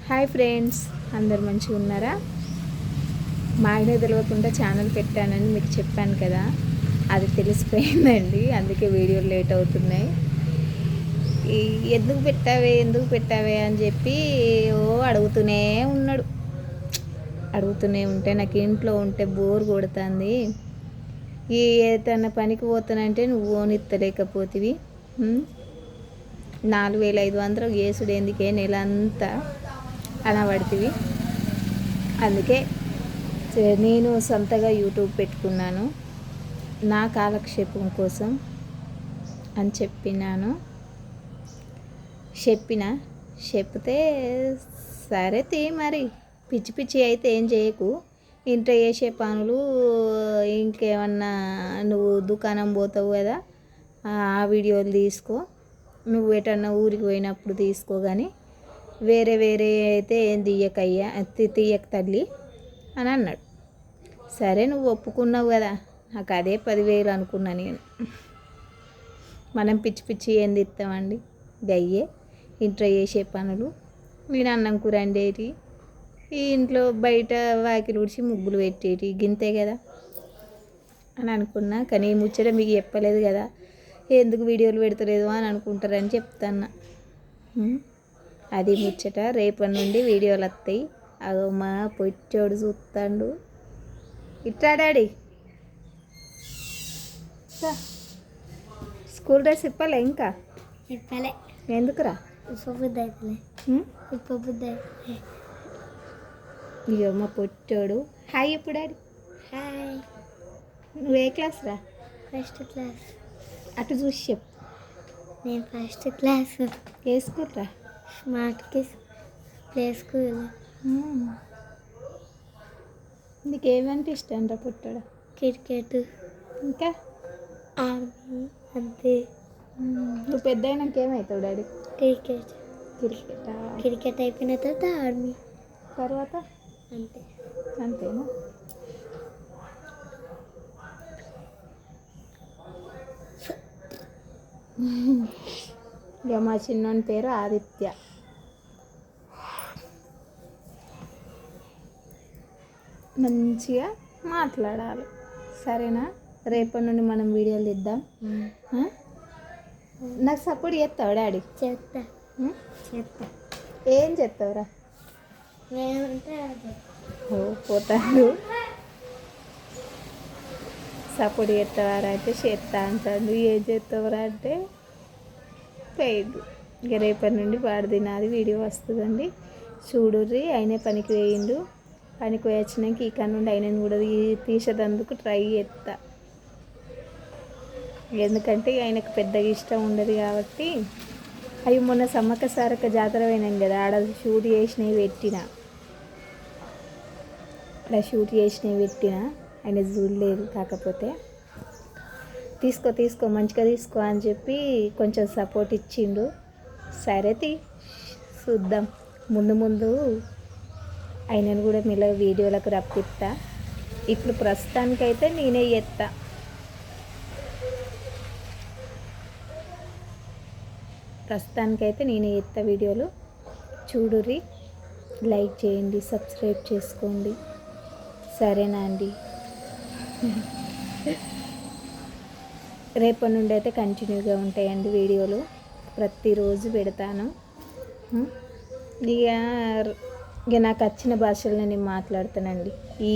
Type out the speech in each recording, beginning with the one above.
Hi friends, అందరు మంచిగా ఉన్నారా? మా ఆయన తెలియకుండా ఛానల్ పెట్టానని మీకు చెప్పాను కదా, అది తెలిసిపోయిందండి. అందుకే వీడియోలు లేట్ అవుతున్నాయి. ఎందుకు పెట్టావే అని చెప్పి అడుగుతూనే ఉన్నాడు. అడుగుతూనే ఉంటే నాకు ఇంట్లో ఉంటే బోర్ కొడుతుంది. ఏదైనా పనికి పోతానంటే నువ్వు ఓనిత్తలేకపోతివి. 4500 గేసుడు ఎందుకే నెల అంతా అనబడుతుంది. అందుకే నేను సొంతగా యూట్యూబ్ పెట్టుకున్నాను నా కాలక్షేపం కోసం అని చెప్తే సరే మరి పిచ్చి పిచ్చి అయితే ఏం చేయకు, ఇంట్లో చేసే పనులు ఇంకేమన్నా నువ్వు దుకాణం పోతావు కదా, ఆ వీడియోలు తీసుకో, నువ్వు ఎటన్నా ఊరికి పోయినప్పుడు తీసుకో, కానీ వేరే అయితే ఏం తీయక తల్లి అని అన్నాడు. సరే నువ్వు ఒప్పుకున్నావు కదా, నాకు అదే 10,000 అనుకున్నా నేను. మనం పిచ్చి పిచ్చి ఏం తీస్తామండి, గయ్యే ఇంట్లో చేసే పనులు. నేను అన్నం కూర వండేటి, ఈ ఇంట్లో బయట వాకిలు ఉడిచి ముగ్గులు పెట్టేటి, గింతే కదా అని అనుకున్నా. కానీ ఈ ముచ్చట మీకు చెప్పలేదు కదా, ఎందుకు వీడియోలు పెడతలేదు అని అనుకుంటారని చెప్తాను. అది ముచ్చట. రేపటి నుండి వీడియోలు వస్తాయి. అగో మా పొచ్చోడు చూస్తాడు. ఇట్లా డాడీ, స్కూల్ డ్రెస్ ఇప్పాలే? ఇంకా ఇప్పలే. ఎందుకురా? ఇగో మా పొచ్చోడు. హాయ్ ఎప్పుడు డాడీ? హాయ్. నువ్వు ఏ క్లాస్ రా? First class. అటు చూసి చెప్పు. నేను ఫస్ట్ క్లాస్. ఏ స్కూల్ రా? Smart kids play school. నీకేమంటే ఇష్టం రా పుట్టాడు? క్రికెట్. ఇంకా ఆర్మీ. అంతే. నువ్వు పెద్ద అయినాక ఏమవుతావు డాడీ? క్రికెట్. క్రికెట్ అయిపోయిన తర్వాత ఆర్మీ, తర్వాత అంతే. అంతేనా? ఇక మా చిన్నోని పేరు ఆదిత్య. మంచిగా మాట్లాడాలి, సరేనా? రేపటి నుండి మనం వీడియోలు తీద్దాం. నాకు సపోర్ట్ చేస్తావు డాడీ? చేస్తా. ఏం చేస్తావురా? ఏమంటే పోతాడు. సపోర్ట్ చేస్తావారా అంటే చేస్తా అంటాడు. ఏం చేస్తావురా అంటే పోయిండు. ఇక రేపటి నుండి వాడిది నాది వీడియో వస్తుందండి, చూడుర్రి. ఆయనే పనికి వేయిండు. పనికి వచ్చినాక ఈ నుండి ఆయనను కూడా తీసేదందుకు ట్రై చేస్తా. ఎందుకంటే ఆయనకు పెద్దగా ఇష్టం ఉండదు కాబట్టి. అవి మొన్న సమ్మక్క సారక్క జాతర పోయినాం కదా, ఆడ షూట్ చేసినవి పెట్టిన ఆయన చూడలేదు. కాకపోతే తీసుకో మంచిగా తీసుకో అని చెప్పి కొంచెం సపోర్ట్ ఇచ్చిండు. సరే చూద్దాం. ముందు ఆయనను కూడా మీలో వీడియోలకు రప్పిస్తా. ఇప్పుడు ప్రస్తుతానికైతే నేనే చేస్తా. వీడియోలు చూడుర్రి, లైక్ చేయండి, సబ్స్క్రైబ్ చేసుకోండి, సరేనా అండి? రేపటి నుండి అయితే కంటిన్యూగా ఉంటాయండి వీడియోలు, ప్రతిరోజు పెడతాను. ఇక నాకు వచ్చిన భాషల్లో నేను మాట్లాడుతానండి. ఈ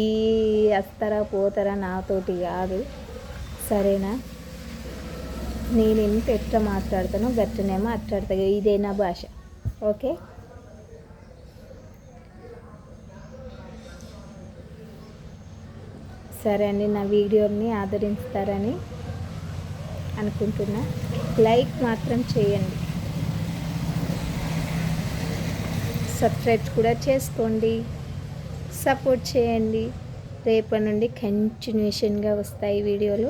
వస్తారా పోతారా నాతోటి కాదు, సరేనా? నేను ఎట్లా మాట్లాడతానో గట్టనే మాట్లాడతా. ఇదే నా భాష, ఓకే? సరే అండి, నా వీడియోని ఆదరిస్తారని అనుకుంటున్నా. లైక్ మాత్రం చేయండి, సబ్స్క్రైబ్ కూడా చేసుకోండి, సపోర్ట్ చేయండి. రేపటి నుండి కంటిన్యూషన్గా వస్తాయి వీడియోలు.